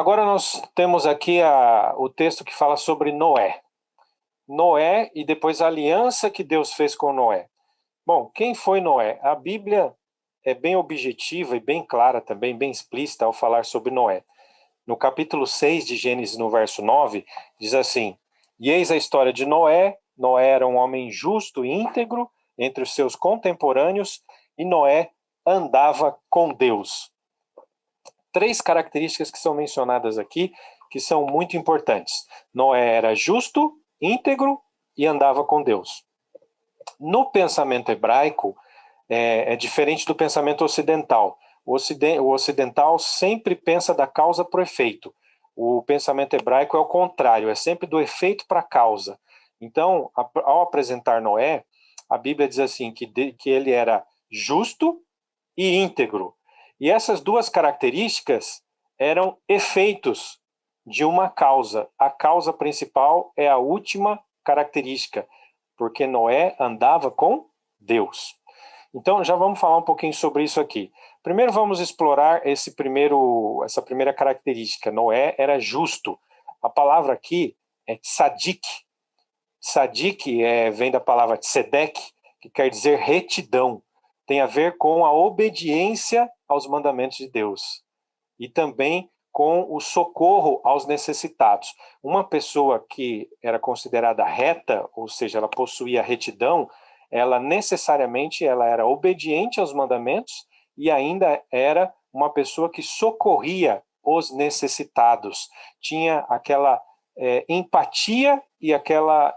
Agora nós temos aqui o texto que fala sobre Noé. Noé e depois a aliança que Deus fez com Noé. Bom, quem foi Noé? A Bíblia é bem objetiva e bem clara também, bem explícita ao falar sobre Noé. No capítulo 6 de Gênesis, no verso 9, diz assim: E eis a história de Noé. Noé era um homem justo e íntegro entre os seus contemporâneos, e Noé andava com Deus. Três características que são mencionadas aqui, que são muito importantes. Noé era justo, íntegro e andava com Deus. No pensamento hebraico, é diferente do pensamento ocidental. O ocidental sempre pensa da causa para o efeito. O pensamento hebraico é o contrário, é sempre do efeito para a causa. Então, ao apresentar Noé, a Bíblia diz assim, que ele era justo e íntegro. E essas duas características eram efeitos de uma causa. A causa principal é a última característica, porque Noé andava com Deus. Então, já vamos falar um pouquinho sobre isso aqui. Primeiro vamos explorar essa primeira característica. Noé era justo. A palavra aqui é tzadik. Tzadik vem da palavra tzedek, que quer dizer retidão. Tem a ver com a obediência aos mandamentos de Deus. E também com o socorro aos necessitados. Uma pessoa que era considerada reta, ou seja, ela possuía retidão, ela necessariamente era obediente aos mandamentos e ainda era uma pessoa que socorria os necessitados. Tinha aquela empatia e aquela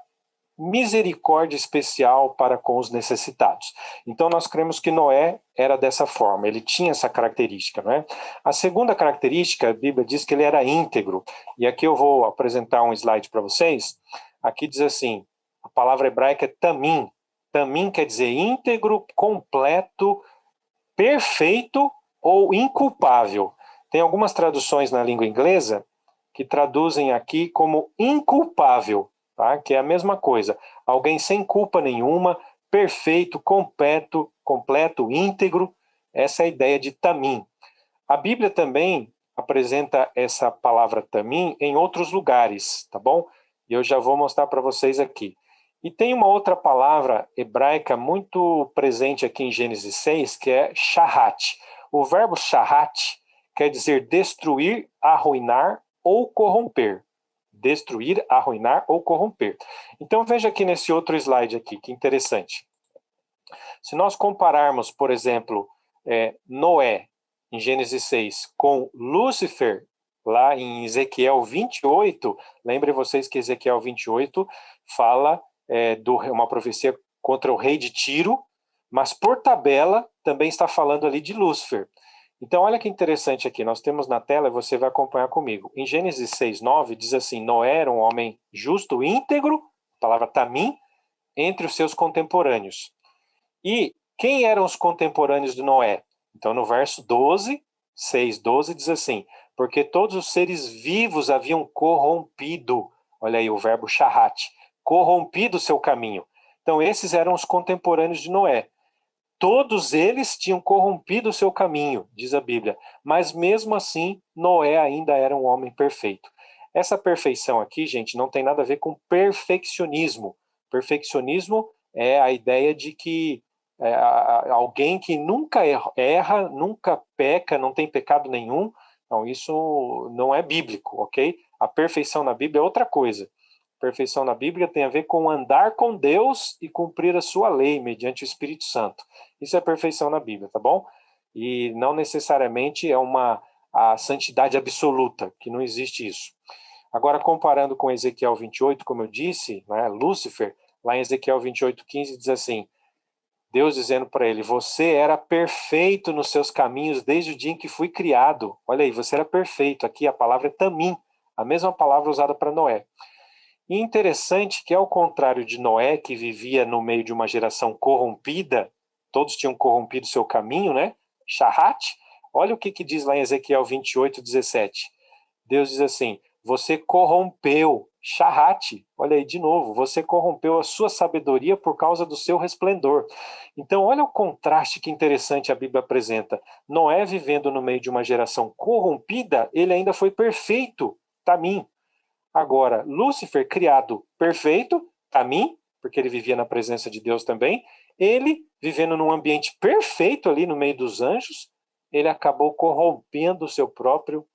misericórdia especial para com os necessitados. Então nós cremos que Noé era dessa forma, ele tinha essa característica, não é? A segunda característica, a Bíblia diz que ele era íntegro, e aqui eu vou apresentar um slide para vocês. Aqui diz assim, a palavra hebraica é tamim. Tamim quer dizer íntegro, completo, perfeito ou inculpável. Tem algumas traduções na língua inglesa que traduzem aqui como inculpável, tá? Que é a mesma coisa. Alguém sem culpa nenhuma, perfeito, completo, íntegro. Essa é a ideia de tamim. A Bíblia também apresenta essa palavra tamim em outros lugares, tá bom? E eu já vou mostrar para vocês aqui. E tem uma outra palavra hebraica muito presente aqui em Gênesis 6, que é shahat. O verbo shahat quer dizer destruir, arruinar ou corromper. Destruir, arruinar ou corromper. Então veja aqui nesse outro slide aqui, que interessante. Se nós compararmos, por exemplo, Noé, em Gênesis 6, com Lúcifer, lá em Ezequiel 28, lembrem vocês que Ezequiel 28 fala uma profecia contra o rei de Tiro, mas por tabela também está falando ali de Lúcifer. Então olha que interessante aqui, nós temos na tela e você vai acompanhar comigo. Em Gênesis 6:9 diz assim, Noé era um homem justo, íntegro, a palavra tamim, entre os seus contemporâneos. E quem eram os contemporâneos de Noé? Então no verso 6:12 diz assim, porque todos os seres vivos haviam corrompido, olha aí o verbo shahat, corrompido o seu caminho. Então esses eram os contemporâneos de Noé. Todos eles tinham corrompido o seu caminho, diz a Bíblia, mas mesmo assim Noé ainda era um homem perfeito. Essa perfeição aqui, gente, não tem nada a ver com perfeccionismo. Perfeccionismo é a ideia de que alguém que nunca erra, nunca peca, não tem pecado nenhum. Então isso não é bíblico, ok? A perfeição na Bíblia é outra coisa. Perfeição na Bíblia tem a ver com andar com Deus e cumprir a sua lei mediante o Espírito Santo. Isso é perfeição na Bíblia, tá bom? E não necessariamente é a santidade absoluta, que não existe isso. Agora, comparando com Ezequiel 28, como eu disse, né, Lúcifer, lá em Ezequiel 28:15 diz assim, Deus dizendo para ele, você era perfeito nos seus caminhos desde o dia em que fui criado. Olha aí, você era perfeito. Aqui a palavra é tamim, a mesma palavra usada para Noé. E interessante que, ao contrário de Noé, que vivia no meio de uma geração corrompida, todos tinham corrompido seu caminho, né? Shahat, olha o que diz lá em Ezequiel 28:17. Deus diz assim, você corrompeu, Shahate, olha aí de novo, você corrompeu a sua sabedoria por causa do seu resplendor. Então, olha o contraste que interessante a Bíblia apresenta. Noé, vivendo no meio de uma geração corrompida, ele ainda foi perfeito, tamim. Agora, Lúcifer, criado perfeito, tamim, porque ele vivia na presença de Deus também, ele, vivendo num ambiente perfeito ali no meio dos anjos, ele acabou corrompendo o seu próprio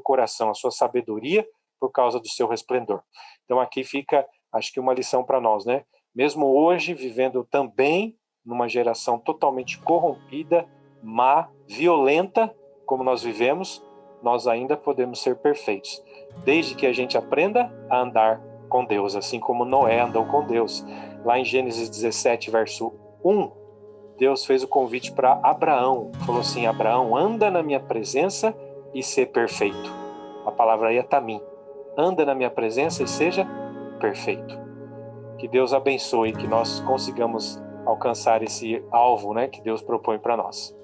coração, a sua sabedoria, por causa do seu resplendor. Então aqui fica, acho que uma lição para nós, né? Mesmo hoje, vivendo também numa geração totalmente corrompida, má, violenta, como nós vivemos, nós ainda podemos ser perfeitos, desde que a gente aprenda a andar com Deus, assim como Noé andou com Deus. Lá em Gênesis 17, verso 1, Deus fez o convite para Abraão, falou assim: Abraão, anda na minha presença e ser perfeito. A palavra aí é tamim. Anda na minha presença e seja perfeito. Que Deus abençoe, que nós consigamos alcançar esse alvo, né, que Deus propõe para nós.